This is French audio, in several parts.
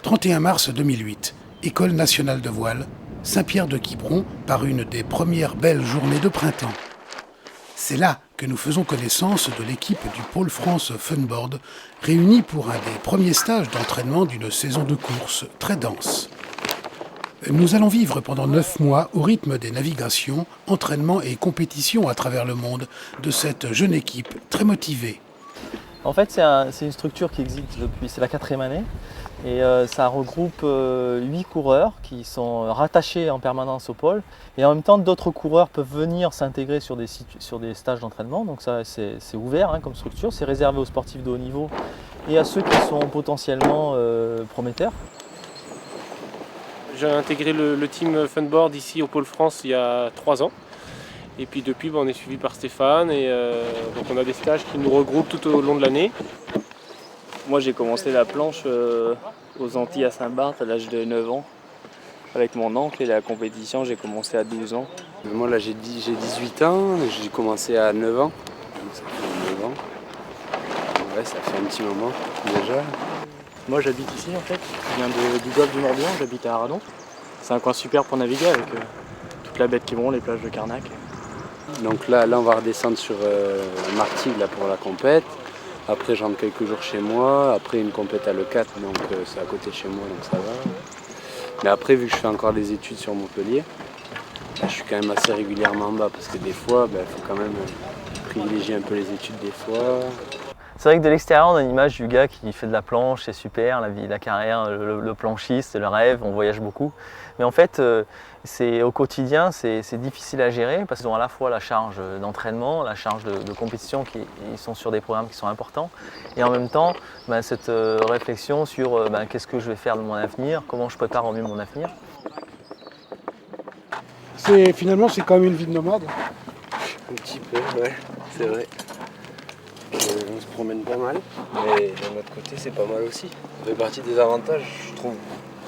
31 mars 2008, École nationale de voile, Saint-Pierre-de-Quiberon, par une des premières belles journées de printemps. C'est là que nous faisons connaissance de l'équipe du Pôle France Funboard, réunie pour un des premiers stages d'entraînement d'une saison de course très dense. Nous allons vivre pendant 9 mois au rythme des navigations, entraînements et compétitions à travers le monde de cette jeune équipe très motivée. En fait, c'est une structure qui existe depuis, c'est la 4e année, et ça regroupe 8 coureurs qui sont rattachés en permanence au pôle, et en même temps d'autres coureurs peuvent venir s'intégrer sur des stages d'entraînement, donc ça c'est ouvert comme structure, c'est réservé aux sportifs de haut niveau et à ceux qui sont potentiellement prometteurs. J'ai intégré le team Funboard ici au Pôle France il y a 3 ans. Et puis depuis, on est suivi par Stéphane et donc on a des stages qui nous regroupent tout au long de l'année. Moi j'ai commencé la planche aux Antilles à Saint-Barth à l'âge de 9 ans avec mon oncle, et la compétition j'ai commencé à 12 ans. Moi là j'ai 18 ans, j'ai commencé à 9 ans. Donc ça fait 9 ans. Ouais, ça fait un petit moment déjà. Moi j'habite ici en fait, je viens du golfe du Morbihan, j'habite à Aradon. C'est un coin super pour naviguer avec toute la baie de Quiberon, les plages de Carnac. Donc là on va redescendre sur Martigues là, pour la compète. Après je rentre quelques jours chez moi, après une compète à l'E4, donc c'est à côté de chez moi, donc ça va. Mais après vu que je fais encore des études sur Montpellier, là, je suis quand même assez régulièrement en bas parce que des fois il faut quand même privilégier un peu les études des fois. C'est vrai que de l'extérieur, on a une image du gars qui fait de la planche, c'est super, la vie, la carrière, le planchiste, le rêve, on voyage beaucoup. Mais en fait, au quotidien, c'est difficile à gérer parce qu'ils ont à la fois la charge d'entraînement, la charge de compétition, ils sont sur des programmes qui sont importants, et en même temps, cette réflexion sur qu'est-ce que je vais faire de mon avenir, comment je prépare au mieux mon avenir. Finalement, c'est quand même une vie de nomade. Un petit peu, ouais, c'est vrai. On se promène pas mal, mais d'un autre côté c'est pas mal aussi. Ça fait partie des avantages, je trouve.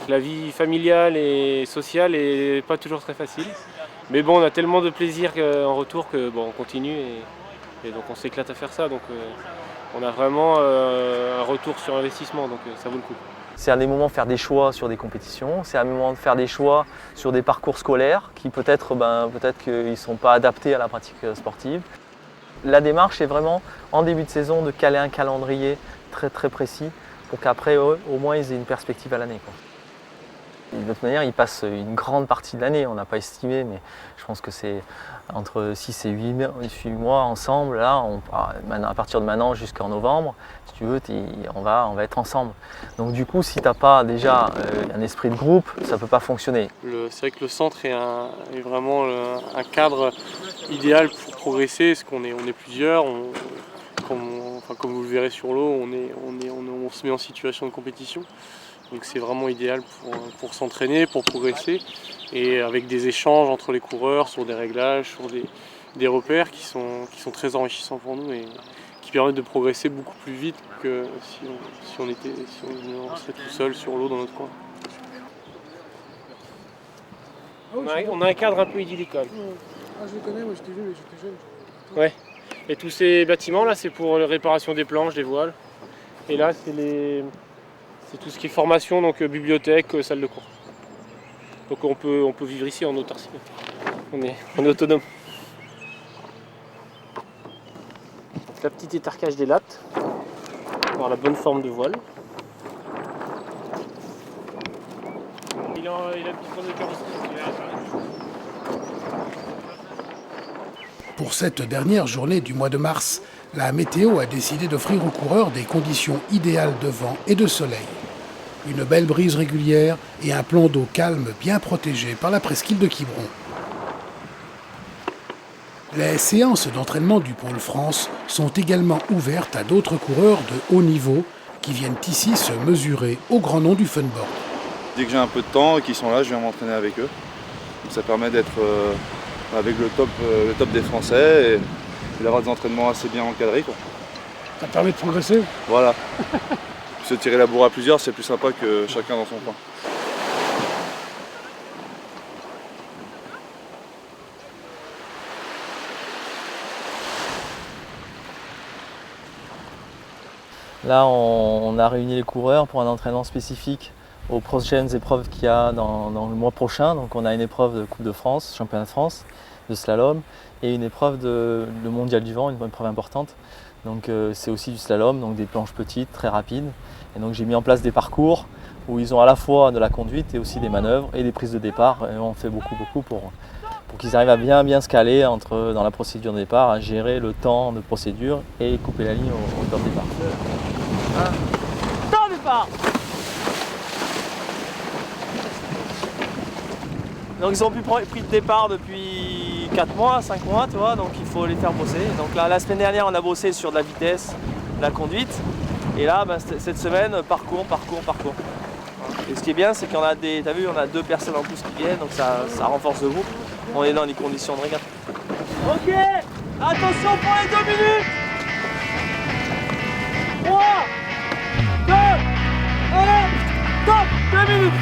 La vie familiale et sociale est pas toujours très facile. Mais bon, on a tellement de plaisir en retour que on continue et donc on s'éclate à faire ça. Donc on a vraiment un retour sur investissement, donc ça vaut le coup. C'est un des moments de faire des choix sur des compétitions, c'est un moment de faire des choix sur des parcours scolaires qui peut-être qu'ils ne sont pas adaptés à la pratique sportive. La démarche est vraiment, en début de saison, de caler un calendrier très très précis pour qu'après, au moins, ils aient une perspective à l'année. De toute manière, ils passent une grande partie de l'année, on n'a pas estimé, mais je pense que c'est entre 6 et 8 mois ensemble. Là, à partir de maintenant jusqu'en novembre, si tu veux, on va être ensemble. Donc du coup, si tu n'as pas déjà un esprit de groupe, ça ne peut pas fonctionner. C'est vrai que le centre est vraiment un cadre idéal pour progresser, parce qu'on est plusieurs. Comme vous le verrez sur l'eau, on se met en situation de compétition. Donc c'est vraiment idéal pour s'entraîner, pour progresser, et avec des échanges entre les coureurs sur des réglages, sur des repères qui sont très enrichissants pour nous et qui permettent de progresser beaucoup plus vite que si on serait tout seul sur l'eau dans notre coin. On a un cadre un peu idyllique quand même. Ah, je les connais, moi j'étais jeune. Ouais. Et tous ces bâtiments là, c'est pour la réparation des planches, des voiles. Et là, c'est tout ce qui est formation, donc bibliothèque, salle de cours. Donc on peut vivre ici en autarcie. On est autonome. La petite étarcage des lattes, pour avoir la bonne forme de voile. Il a un petit point de carrosserie. Pour cette dernière journée du mois de mars, la météo a décidé d'offrir aux coureurs des conditions idéales de vent et de soleil. Une belle brise régulière et un plan d'eau calme bien protégé par la presqu'île de Quiberon. Les séances d'entraînement du Pôle France sont également ouvertes à d'autres coureurs de haut niveau qui viennent ici se mesurer au grand nom du funboard. Dès que j'ai un peu de temps et qu'ils sont là, je viens m'entraîner avec eux. Donc ça permet d'être avec le top des Français et d'avoir des entraînements assez bien encadrés. Ça permet de progresser. Voilà. Se tirer la bourre à plusieurs, c'est plus sympa que chacun dans son coin. Là, on a réuni les coureurs pour un entraînement spécifique aux prochaines épreuves qu'il y a dans le mois prochain. Donc on a une épreuve de Coupe de France, Championnat de France, de slalom, et une épreuve de le Mondial du vent, une épreuve importante. Donc c'est aussi du slalom, donc des planches petites, très rapides. Et donc j'ai mis en place des parcours où ils ont à la fois de la conduite et aussi des manœuvres et des prises de départ. Et on fait beaucoup pour qu'ils arrivent à bien se caler dans la procédure de départ, à gérer le temps de procédure et couper la ligne au temps de départ. Temps de départ. Donc ils ont plus pris de départ depuis 4 mois, 5 mois, tu vois, donc il faut les faire bosser. Donc là, la semaine dernière, on a bossé sur de la vitesse, de la conduite. Et là, cette semaine, parcours. Et ce qui est bien, c'est qu'on a t'as vu, on a 2 personnes en plus qui viennent, donc ça renforce le groupe. On est dans des conditions de régate. Ok, attention pour les 2 minutes. 3, 2, 1, top, 2 minutes.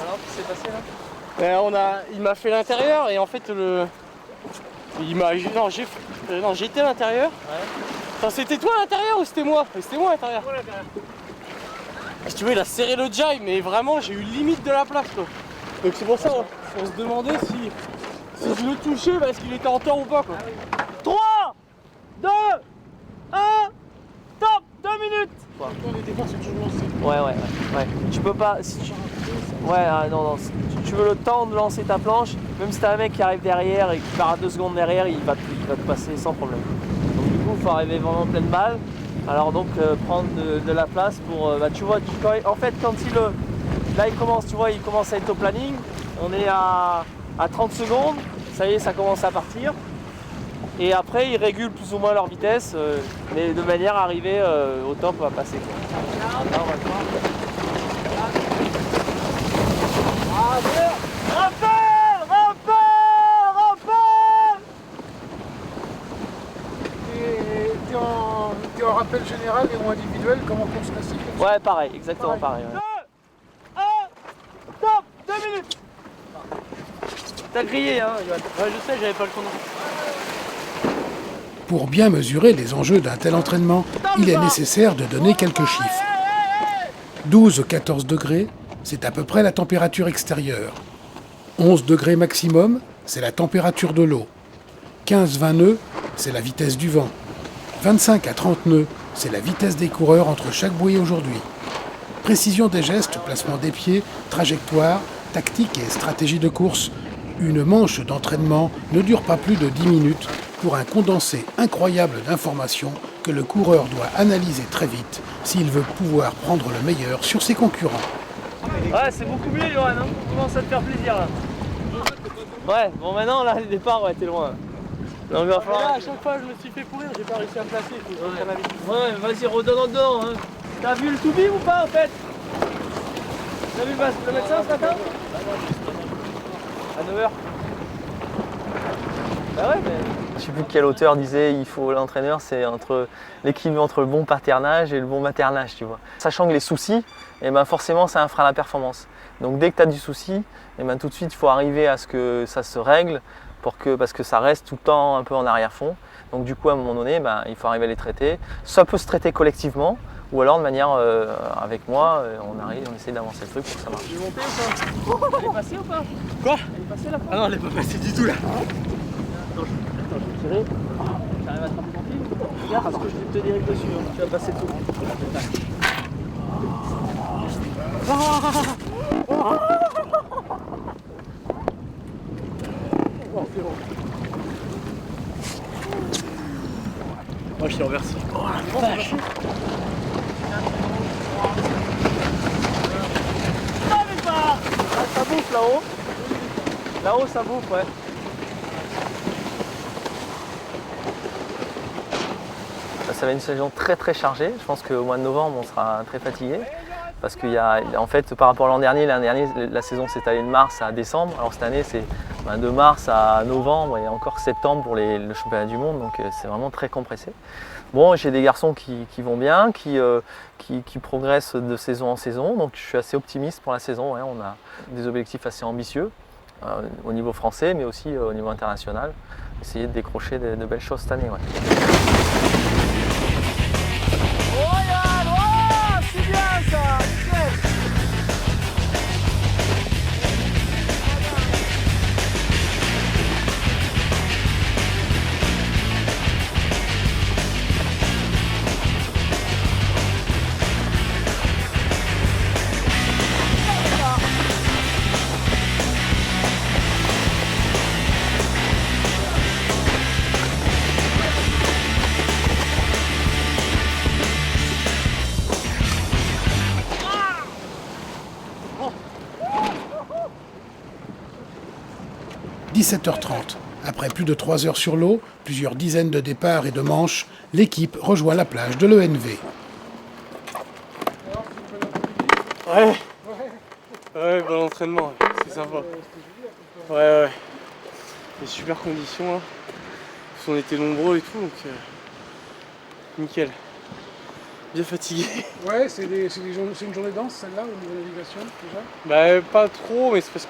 Alors, qu'est-ce qui s'est passé là? Il m'a fait l'intérieur et en fait j'étais à l'intérieur. Ouais. Enfin, c'était toi à l'intérieur ou c'était moi? C'était moi à l'intérieur. Si tu veux, il a serré le jive, mais vraiment j'ai eu limite de la place quoi. Donc c'est pour ça on se demandait si je le touchais parce qu'il était en tort ou pas quoi. 3, 2, 1, top, 2 minutes. Les départs sont toujours lancés. Ouais. Tu peux pas. Si tu... Ouais, non. Si tu veux le temps de lancer ta planche, même si t'as un mec qui arrive derrière et qui part à 2 secondes derrière, il va te passer sans problème. Donc du coup, il faut arriver vraiment pleine balle. Alors donc prendre de la place pour. Tu vois, en fait, quand là il commence, tu vois, il commence à être au planning. On est à 30 secondes. Ça y est, ça commence à partir. Et après, ils régulent plus ou moins leur vitesse, mais de manière à arriver au top, à passer. Là, on va le voir. T'es en rappel général et ou individuel comme en course classique? Ouais, pareil, exactement pareil. 2, 1, top, 2 minutes. T'as grillé, hein, Johan? Ouais, je sais, j'avais pas le chrono. Pour bien mesurer les enjeux d'un tel entraînement, il est nécessaire de donner quelques chiffres. 12-14 degrés, c'est à peu près la température extérieure. 11 degrés maximum, c'est la température de l'eau. 15-20 nœuds, c'est la vitesse du vent. 25 à 30 nœuds, c'est la vitesse des coureurs entre chaque bouée aujourd'hui. Précision des gestes, placement des pieds, trajectoire, tactique et stratégie de course. Une manche d'entraînement ne dure pas plus de 10 minutes pour un condensé incroyable d'informations que le coureur doit analyser très vite s'il veut pouvoir prendre le meilleur sur ses concurrents. Ouais, c'est beaucoup mieux, Johan, hein. On commence à te faire plaisir là. Ouais, bon maintenant là, le départ, ouais, t'es loin. Donc, il va falloir... Là, à chaque fois je me suis fait courir, j'ai pas réussi à me placer. Ouais, vas-y, redonne dedans. Hein. T'as vu le to-be ou pas en fait? T'as vu le médecin ce matin? À 9h. Bah ouais, mais... Je sais plus quel auteur disait l'entraîneur, c'est l'équilibre entre le bon paternage et le bon maternage, tu vois. Sachant que les soucis, forcément, c'est un frein à la performance. Donc dès que tu as du souci, tout de suite, il faut arriver à ce que ça se règle parce que ça reste tout le temps un peu en arrière-fond. Donc du coup, à un moment donné, il faut arriver à les traiter. Ça peut se traiter collectivement, ou alors de manière avec moi, on essaie d'avancer le truc pour que ça marche. Elle est montée ou pas? Elle est passée ou pas? Quoi? Elle est passée la fois? Ah non, elle est pas passée du tout là. Attends, je vais tirer. T'arrives à attraper ton fil? Regarde, parce que je vais te direct dessus, hein. Tu vas passer tout. Oh, c'est bon. Oh, je te remercie. Oh la vache. Ça bouffe là-haut. Là-haut, ça bouffe, ouais. ça va être une saison très très chargée. Je pense qu'au mois de novembre, on sera très fatigué. Parce qu'il y a, en fait, par rapport à l'an dernier, la saison s'est allée de mars à décembre. Alors cette année, c'est de mars à novembre et encore septembre pour le championnat du monde. Donc c'est vraiment très compressé. Bon, j'ai des garçons qui vont bien, qui progressent de saison en saison. Donc je suis assez optimiste pour la saison. Ouais. On a des objectifs assez ambitieux au niveau français, mais aussi au niveau international. Essayer de décrocher de belles choses cette année. Ouais. « 17h30. Après plus de 3 heures sur l'eau, plusieurs dizaines de départs et de manches, l'équipe rejoint la plage de l'ENV. Ouais, bon entraînement, c'est sympa. Ouais. Des super conditions là. Parce qu'on était nombreux et tout, donc nickel. Bien fatigué. Ouais, c'est une journée dense celle-là au niveau de la navigation déjà? Bah pas trop, mais c'est parce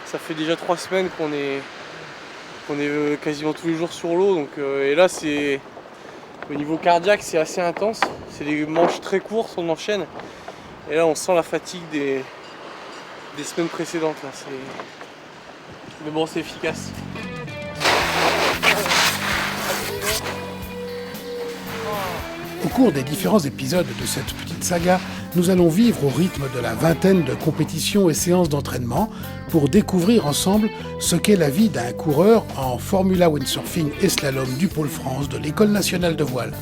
ça fait déjà 3 semaines qu'on est quasiment tous les jours sur l'eau, donc et là c'est au niveau cardiaque c'est assez intense. C'est des manches très courtes, on enchaîne. Et là on sent la fatigue des semaines précédentes là. Mais bon, c'est efficace. Au cours des différents épisodes de cette petite saga, nous allons vivre au rythme de la vingtaine de compétitions et séances d'entraînement pour découvrir ensemble ce qu'est la vie d'un coureur en Formula Windsurfing et Slalom du Pôle France de l'École nationale de voile.